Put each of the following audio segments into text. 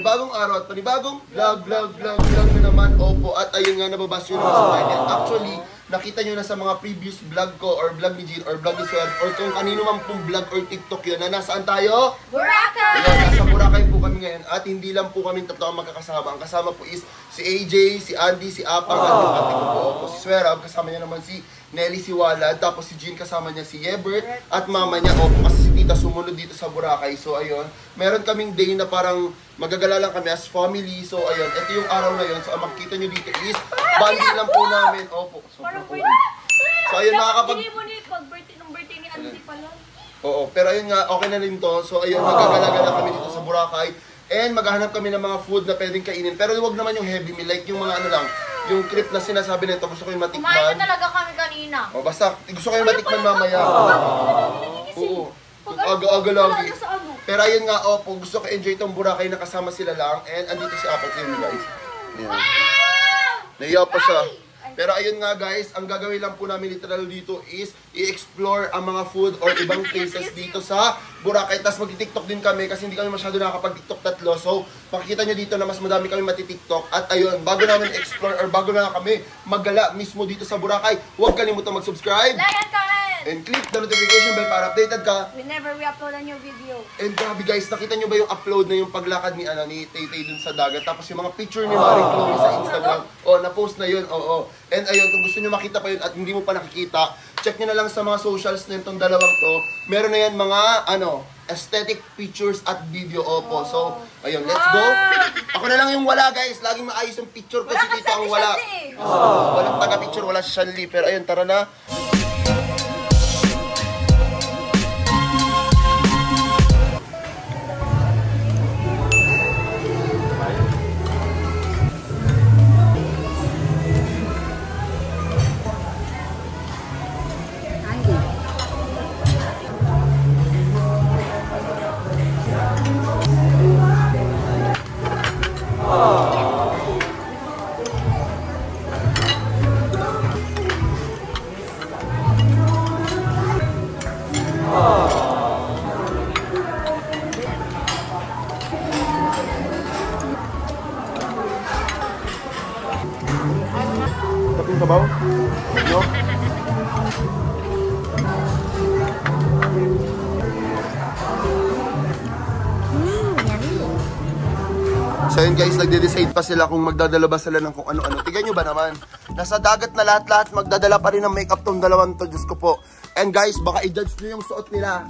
panibagong araw at panibagong vlog na naman. Opo, at ayun nga, nababas yun naman sa title. Actually, nakita nyo na sa mga previous vlog ko or vlog ni Jean or vlog ni Swerve or kung kanino man pong vlog or TikTok yun na nasaan tayo? Boracay! Ayan, nasa Boracay po kami ngayon at hindi lang po kami tatlo ang magkakasama. Ang kasama po is si AJ, si Andy, si Apang at yung ate ko po. Opo, si Swerve, kasama niya naman si Nelly, si Walad, tapos si Jean kasama niya si Yebert at mama niya. Opo, kasi si tita sumunod dito sa Boracay. So ayun, meron kaming day na parang magagala lang kami as family. So ayun, ito yung araw na yun. So ang makikita nyo dito is banding lang po namin. Opo, so ayun, makakapag... Hindi mo ni birthday ni Andy pala. Oo, pero ayun nga, okay na rin to. So ayun, magagala kami dito sa Boracay. And maghahanap kami ng mga food na pwedeng kainin. Pero huwag naman yung heavy meal, like yung mga ano lang, yung crepe na sinasabi nito, gusto ko yung matikman. Kumain na talaga kami kanina. O basta, gusto ko yung matikman mamaya. Oo. Aga-aga lagi. Pero ayun nga, opo, gusto ko enjoy itong Boracay na kasama sila lang. And andito si Apple yun, guys. Ayan. Naiya pa siya. Pero ayun nga guys, ang gagawin lang po namin literal dito is i-explore ang mga food or ibang places dito sa Boracay. Tapos mag-tiktok din kami kasi hindi kami masyado nakakapag-tiktok tatlo. So, makikita nyo dito na mas madami kami mati-tiktok. At ayun, bago namin explore or bago na kami maggala mismo dito sa Boracay, huwag kalimutang mag-subscribe. Like and comment! And click the notification bell para updated ka. Whenever we upload a new video. And grabe guys, nakita nyo ba yung upload na yung paglakad ni Tay-Tay dun sa dagat? Tapos yung mga picture ni Marie Chloe sa Instagram. Oh, na-post na yun. Oo. And ayun, kung gusto nyo makita pa yun at hindi mo pa nakikita, check nyo na lang sa mga socials na itong dalawang to. Meron na yan mga, aesthetic pictures at video. Opo. So, ayun, let's go. Ako na lang yung wala guys. Laging maayos yung picture kasi dito ang wala. Walang taga-picture, wala si Shanli. Pero ayun, tara na. Taping kabaw? No? So yun guys, nagde-decide pa sila kung magdadala ba sila ng kung ano-ano. Tignan nyo ba naman? Nasa dagat na lahat-lahat, magdadala pa rin ng makeup tong dalawang to. Diyos ko po. And guys, baka i-judge nyo yung suot nila.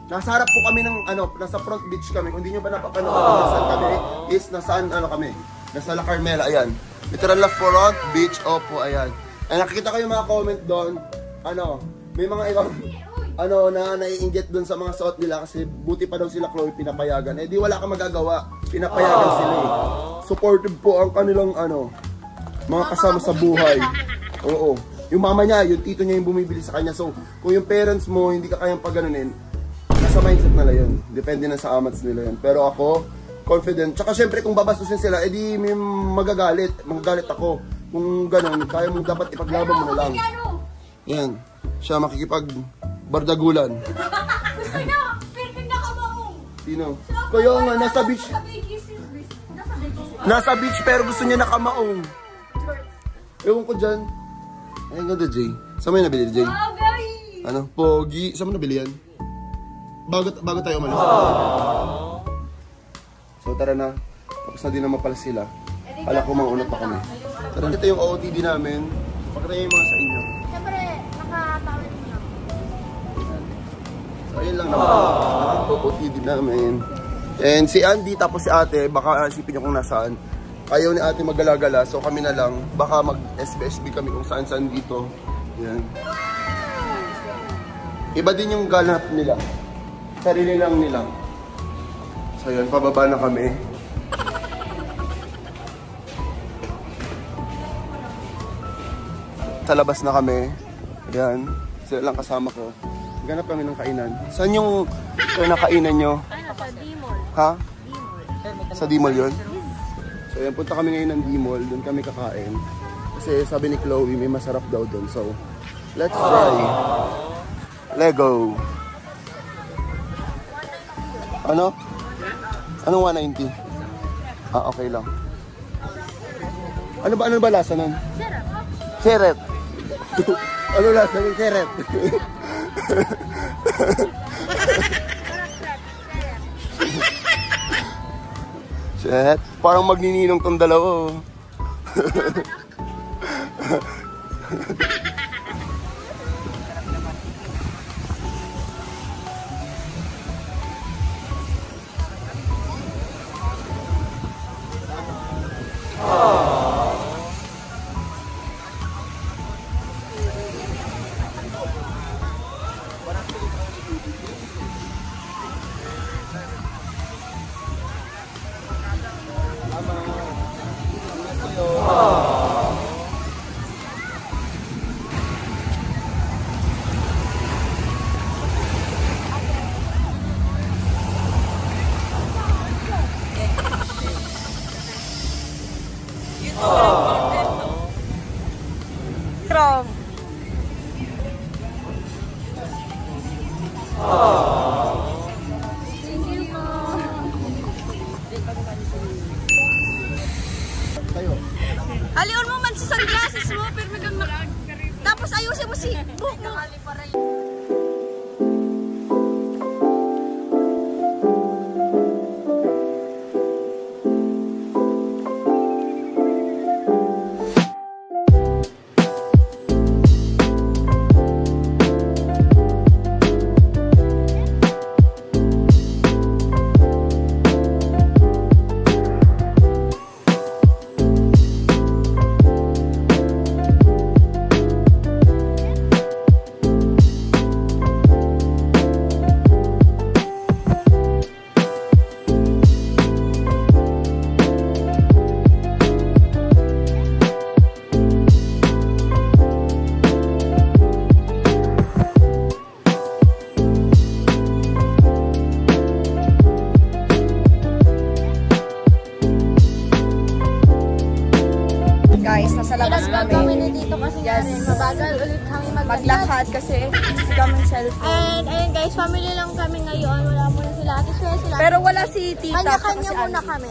Nasa harap po kami ng, nasa front beach kami. Kung di nyo ba napapanood kung nasaan kami, is nasaan, kami. Nasa La Carmela, ayan. Literal La Front Beach, opo, ayan. And nakikita ko yung mga comment doon, may mga ibang, na nai-inget doon sa mga suot nila kasi buti pa daw sila Chloe pinapayagan. Eh di wala kang magagawa, pinapayagan sila eh. Supportive po ang kanilang, mga kasama sa buhay. Oo. Yung mama niya, yung tito niya yung bumibili sa kanya. So, kung yung parents mo hindi ka kayang pagganunin, nasa mindset nila yun. Depende na sa amats nila yun. Pero ako, confident. Tsaka syempre kung babastusin sila, edi may magagalit. Magagalit ako. Kung ganun, kaya mo dapat ipaglaban mo na lang. Yan. Siya makikipag-bardagulan. Gusto niya, perfect na kabaong. Sino? Kaya nga, nasa beach. Nasa beach pero gusto niya nakamaong. Ewan ko dyan. Ay, ganda, Jay. Saan mo yung nabili, Jay? Pogi. Saan mo nabili yan? Bago tayo umalis. So, tara na. Tapos na din naman pala sila. Kala ko mauna pa kami. Tara, ito yung OOTD namin. Pakita yung mga sa inyo. Siyempre, nakatawin mo lang. So, ayun lang naman. OOTD namin. And si Andy tapos si ate, baka isipin nyo kung nasaan. Ayaw ni ate maggalagala, so kami na lang. Baka mag-SBSB kami kung saan-saan dito. Yan. Iba din yung ganap nila. Sarili lang nila. So yun, pababa na kami. Sa labas na kami. Yan. Sila lang kasama ko. Ganap kami ng kainan. Saan yung nakainan nyo? Sa D-Mall. Ha? D-Mall. Sa D-Mall yun? So yan, punta kami ngayon ng D-Mall. Doon kami kakain. Kasi sabi ni Chloe, may masarap daw doon. So, let's try. Lego. Ano? Anong 190? Ah, okay lang. Ano ba lasa nun? Sarap. Seret. Ano lasa ng seret? Shit, parang magnininong tong dalawa. Oh. From. Alion mo man si sunglasses mo, pero megang tapos ayusin mo si buhok mo. Guys, nasa labas kami. Dito kasi Yes. mabagal ulit kami Maglakad kasi si kami cellphone. And ayun guys, family lang kami ngayon. Wala muna sila ate Sue, sila. Pero wala si tita. kanya-kanya si muna Andy. kami.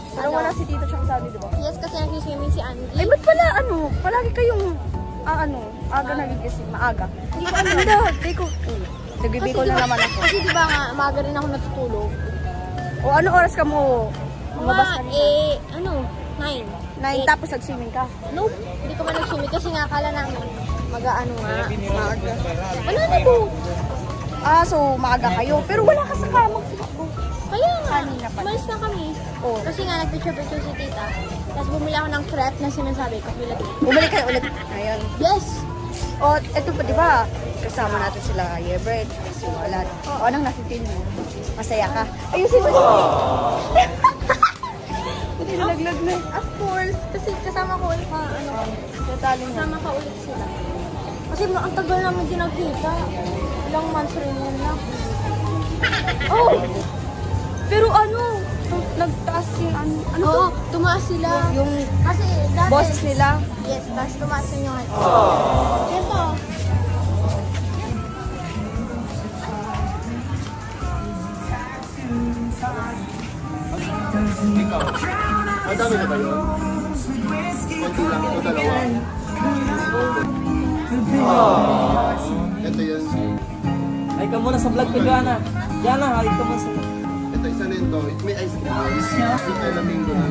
Pero wala si tita tsaka si Andy, di ba? Yes, kasi nagsiswimming si Andy. Ay, ba't pala palagi kayong, aga nagigising, maaga. Hindi ko alam. Hindi ko, nagbibigol na naman ako. Kasi di ba nga, maaga rin ako natutulog. O, ano oras ka mo? Lumabas ka rin. 9. 9, tapos nag-swimming ka. Nope, hindi ko man nag-swimming kasi nga akala namin mag-ano nga, maaga. Wala na po. So maaga kayo. Pero wala ka sa kama. Kaya nga, Kanina pa. umalis na kami. Oh. Kasi nga, nag-picture-picture si tita. Tapos bumili ako ng crepe na sinasabi ko. Bumalik kayo ulit. Ayun. Yes! O, eto pa, di ba? Kasama natin sila, Yebert, si Walad. O, anong nafe-feel mo? Masaya ka? Ayusin mo. Hindi nalaglag na. Of course, kasi kasama ko ulit Tatali na. kasama ka ulit sila. Kasi ang tagal namin din nagkita. Ilang months rin yun lang. Oh! Pero nagtaas yung ano Oo, to? tumaas sila. Yung Kasi dati, bosses nila. yes, tapos tumaas yun yung ano. Yes, Ang dami na ba yun? Konti lang, ito dalawa. Ito yun. Ay ka muna sa vlog ko, Jana. Jana, ay ka muna sa vlog. Ito isa na ito. May ice cream. Yung Tela Mingo na.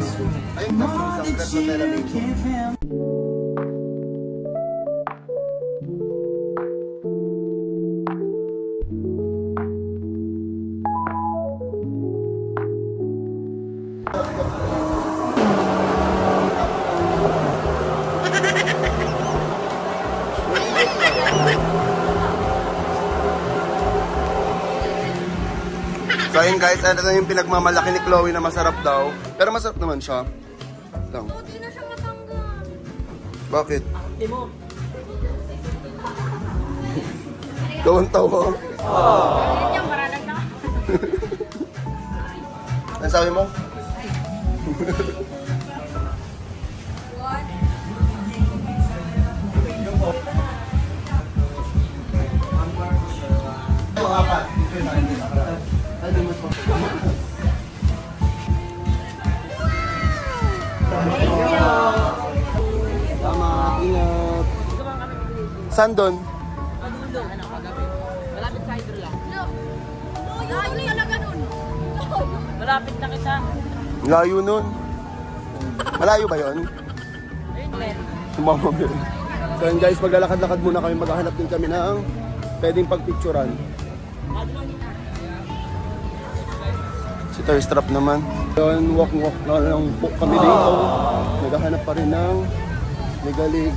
Ayun, tapos isang crepe na Tela Mingo. So ayun guys, ano na yung pinagmamalaki ni Chloe na masarap daw. Pero masarap naman siya. Lang. Hindi na siya matanggal. Bakit? Ate mo. Tawa-tawa. Ayun yung maralag na. Ano sabi mo? Saan doon? Malapit sa hydro lang. Layo talaga nun. Malapit na kita. Layo nun. Malayo ba yun? Sumama yun. So yun guys, maglalakad-lakad muna kami. Maghahanap din kami ng pwedeng pagpicturan. Si Thirstrap naman. Yun, walk na lang po kami dito. Naghahanap pa rin ng legalig.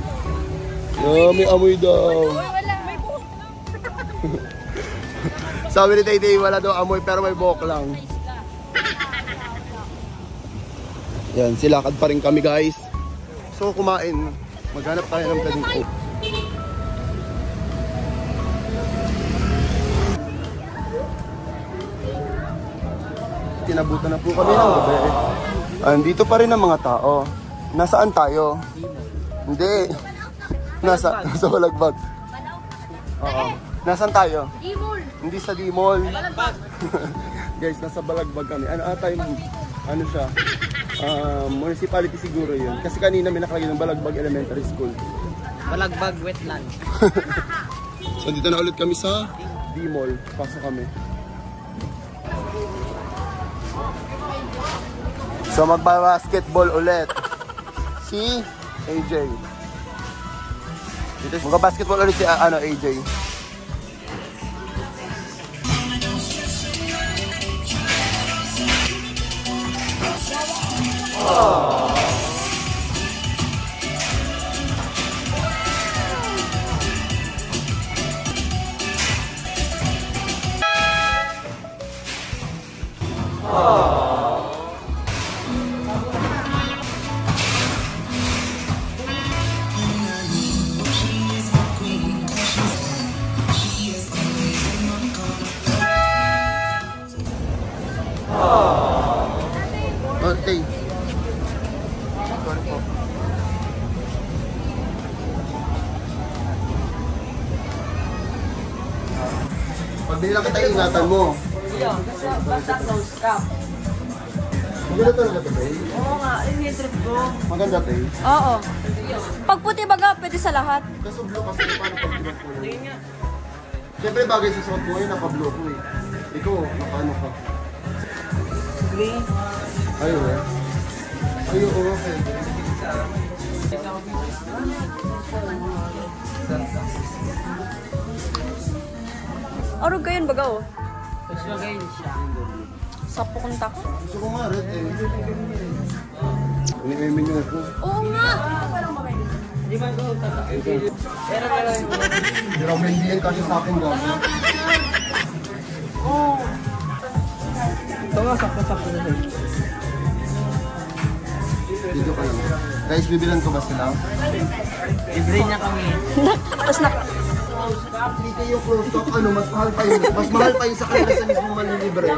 May amoy daw. Sabi ni Tay, wala daw amoy pero may buhok lang. Yan, silakad pa rin kami guys. So kumain, maghanap tayo ng pwedeng cook. Tinabutan na po kami ng gabi. Andito pa rin ang mga tao. Nasaan tayo? Hindi. Nasa Balagbag. Oo. Nasaan tayo? Dimol. Hindi sa Dimol. Guys, nasa Balagbag kami. Ano siya? Municipality siguro yun. Kasi kanina may nakalagay ng Balagbag Elementary School. Balagbag wetland. So dito na ulit kami sa Dimol. Pasok kami. So magba-basketball ulit. Si AJ. Magba-basketball ulit si AJ. Okay. Sorry po. Pag di lang kita ingatan mo. Basta close cap. Maganda talaga ito, Tay. Oo nga, yung trip ko. Maganda, Tay. Oo. Pag puti baga, pwede sa lahat. Kaso blue kasi paano pag binag ko yun? Siyempre bagay sa suot mo yun, naka-blue ko eh. Ikaw, naka-ano ka? Green. Ayun eh. Ayun, okay. Arog kayon baga oh. Tapos magayin siya. Sapo kong tako. Gusto ko nga red eh. Ini-aiming nyo ako. Oo nga. Hindi man ko tatakil. Pero Hindi raw maindihan kasi sa akin gawin. Oo. ito nga, sakto-sakto na siya. Dito ka lang. Guys, bibilan ko ba sila? Libre niya kami. Tapos na. Dito yung close talk, ano, mas mahal pa yun. Mas mahal pa yun sa kanila sa mismo manlilibre.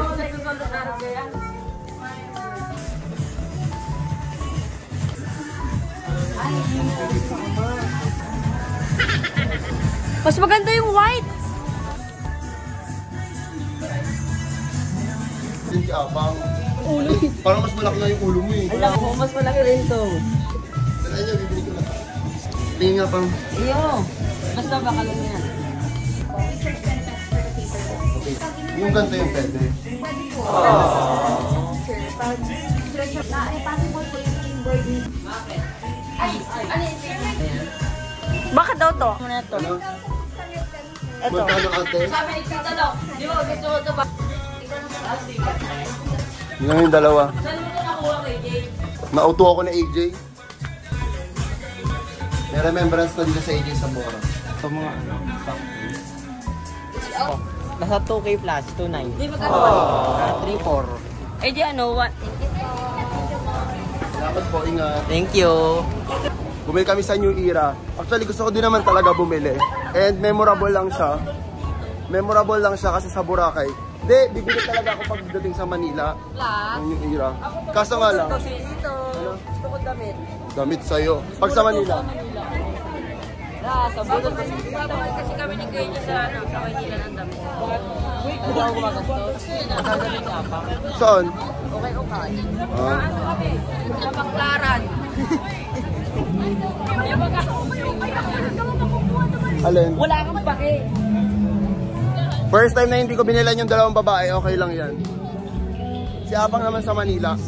Mas maganda yung white. Hindi abang. Parang mas malaki nga yung ulo mo eh. Alam mo, mas malaki rin to. Tala niya, bibili ko lang. Tingin nga pang. Iyo. Basta baka lang yan. Okay. Yung ganito yung pwede. Bakit daw to? Ano na ito? Ano? Ito. Magkano ate? Sabi ni Tita daw, di ba gusto ko ito ba? Yun lang yung dalawa. Saan mo ito nakuha kay Jay? Nauto ako na AJ. May remembrance na dito sa AJ sa Bora. Sa mga ano? Nasa 2K plus, 2.9. Di magkano? 3.4. Eh di ano, what? Salamat po, ingat. Thank you. Bumili kami sa New Era. Actually, gusto ko din naman talaga bumili. And memorable lang siya. Memorable lang siya kasi sa Boracay. Hindi, bibili talaga ako pagdating sa Manila. Plus? Ng New Era. Kaso nga lang, Dito. Gusto ko damit. damit sa'yo. Pag sa Manila. Sa budol kasi kami ni Kuya niya sa Manila ng damit. Hindi ako gumagastos. Nagagalit ka pa. Saan? Okay. Ah. Sa Baklaran. Yung mga Alin? Wala kang pake. First time na hindi ko binilan yung dalawang babae, okay lang yan. Si Abang naman sa Manila.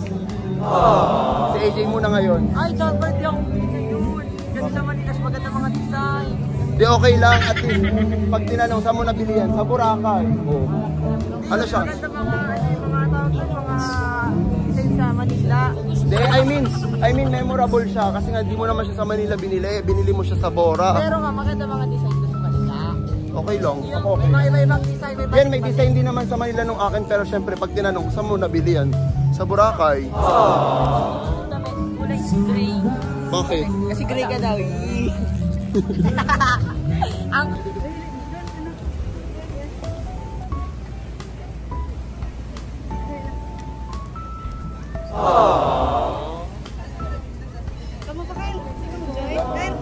Si AJ muna ngayon. Ay, dapat yung yun. Kasi sa Manilas maganda mga design. Di okay lang at least pag tinanong saan mo nabili yan? Sa Boracay. Ano siya? Maganda mga tawag ng mga design sa Manila. Di, I mean memorable siya kasi nga di mo naman siya sa Manila binili mo siya sa Bora. Pero nga maganda mga design doon sa Manila. Okay lang. Ako okay. May iba-ibang design. Yan, may design din naman sa Manila nung akin pero syempre pag tinanong saan mo nabili yan? Sa Boracay. Kulay gray. Bakit? Kasi gray ka daw. Ang Kamu pa kayo? Joy? Kayo?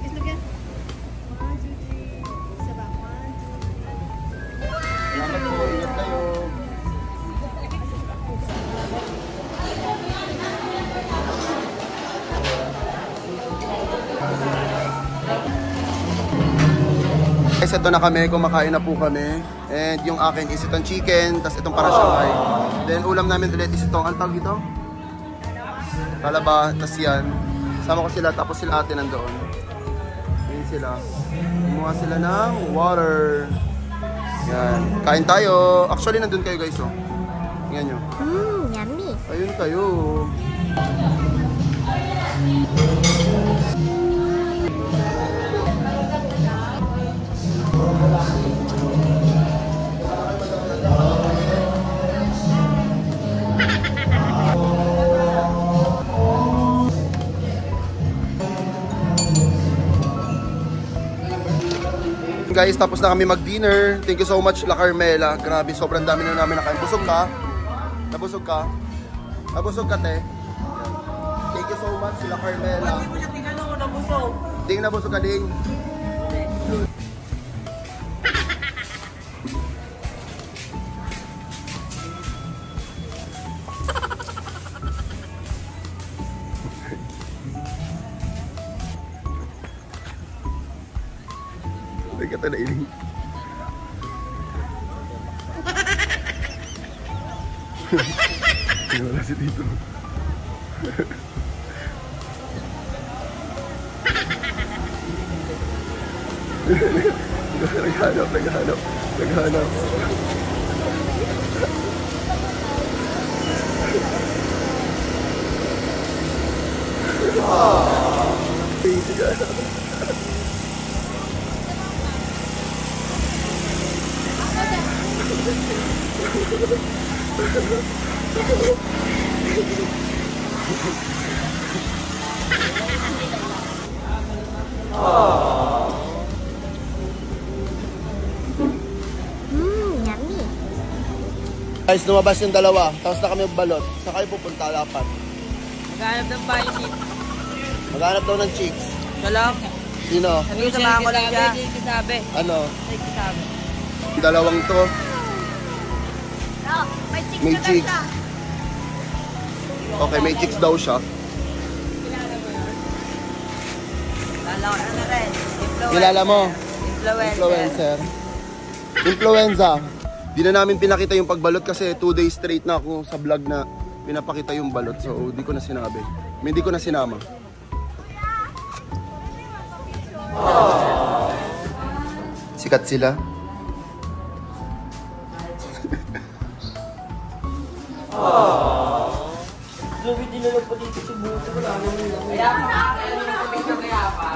Islog yan? 1, 2, 3. Isa ba? 1, 2, 3. Salamat po. Ingat kayo. Guys, ito na kami. Kumakain na po kami. And yung akin is itong chicken. Tapos itong para Shanghai. Then ulam namin ulit is itong, ang tawag ito? Talaba. Tapos yan. Sama ko sila. Tapos sila ate nandoon. Yan sila. Kumuha sila ng water. Yan. Kain tayo. Actually, nandun kayo guys, oh. Tingnan nyo. Yummy. Ayun kayo. Guys, tapos na kami mag-dinner. Thank you so much, La Carmela. Grabe, sobrang dami na namin nakain. Busog ka? Nabusog ka? Nabusog ka, te? Thank you so much, La Carmela. hindi mo siya tinanong kung nabusog. Ding, nabusog ka, Ding. Ay, kata na iling. Wala si Tito. Naghanap. Yummy. Guys, lumabas yung dalawa. Tapos na kami balot. Saan kayo pupunta? Lapat. Maghanap ng bayan. Maghanap daw ng chicks. Siya lang. Sino? Sabi ko samahan ko lang siya. Sabi. Ano? Sabi. Dalawang to. May chicks. Okay, may chicks daw siya. Lalawan na rin. Kilala mo? Influencer. Influenza. Di na namin pinakita yung pagbalot kasi 2 days straight na ako sa vlog na pinapakita yung balot. So, di ko na sinabi. Hindi ko na sinama. Sikat sila. Sabi dinalog pa dito sa buto. Kaya pa.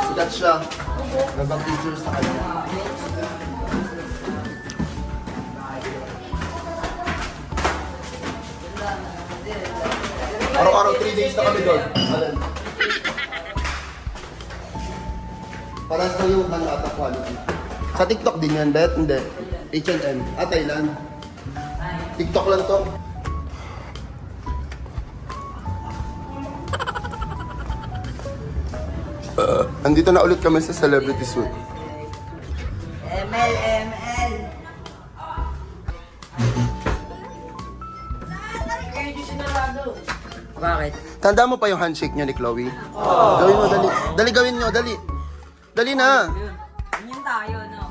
Sikat siya. Nagpa-pictures sa kanya. Araw-araw 3 days na kami doon. Alam. Parang sa yung manata quality. Sa TikTok din yan, Bet? Hindi. H&M. Thailand. TikTok lang to. Andito na ulit kami sa Celebrity Suite. ML. Kaya di sinarado. Bakit? Tanda mo pa yung handshake niyo ni Chloe? Gawin mo, dali. Dali, gawin nyo, dali. Dali na. Ganyan tayo, no?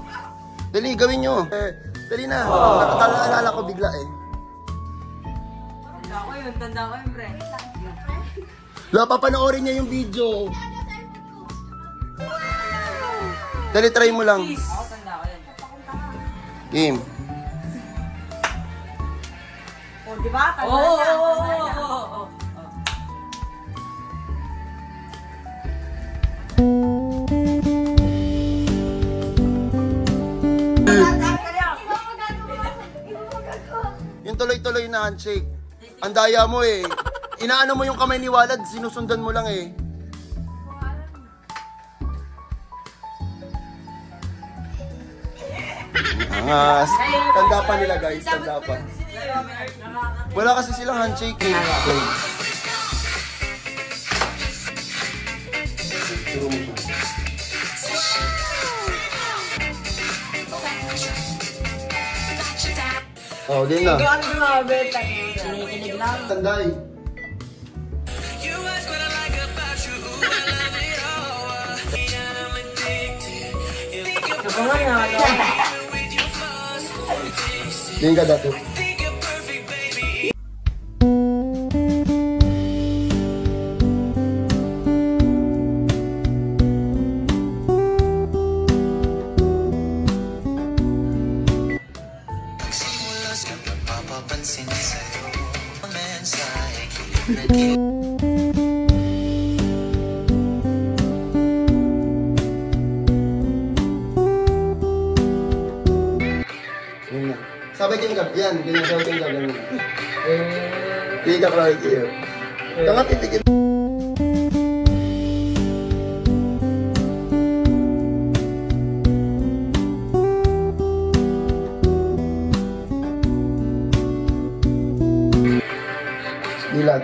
Dali, gawin nyo. Dali na. Nakaalala ko bigla eh. Tanda ko yun, pre. Wala, papanoorin niya yung video. Dali, try mo lang. Ako, tanda ko yun. Game. O, di ba? Tanda Oo, na. oo, Tanda na. oo, oo. Yung tuloy-tuloy na handshake. Ang daya mo eh. Inaano mo yung kamay ni Walad, sinusundan mo lang eh. Angas. Tanda pa nila guys, tanda pa. Wala kasi silang handshake eh. Okay. Oh, din na. Grabe, kinikilig lang. Tanday. Ako nga nga, ano? Din ka dati. Papapansin sa'yo ang mensahe kilig. Sabay kayong gab. Yan, ganyan sabay kayong gab. Hindi ka kaway kayo. Tanga titigil. Dilat.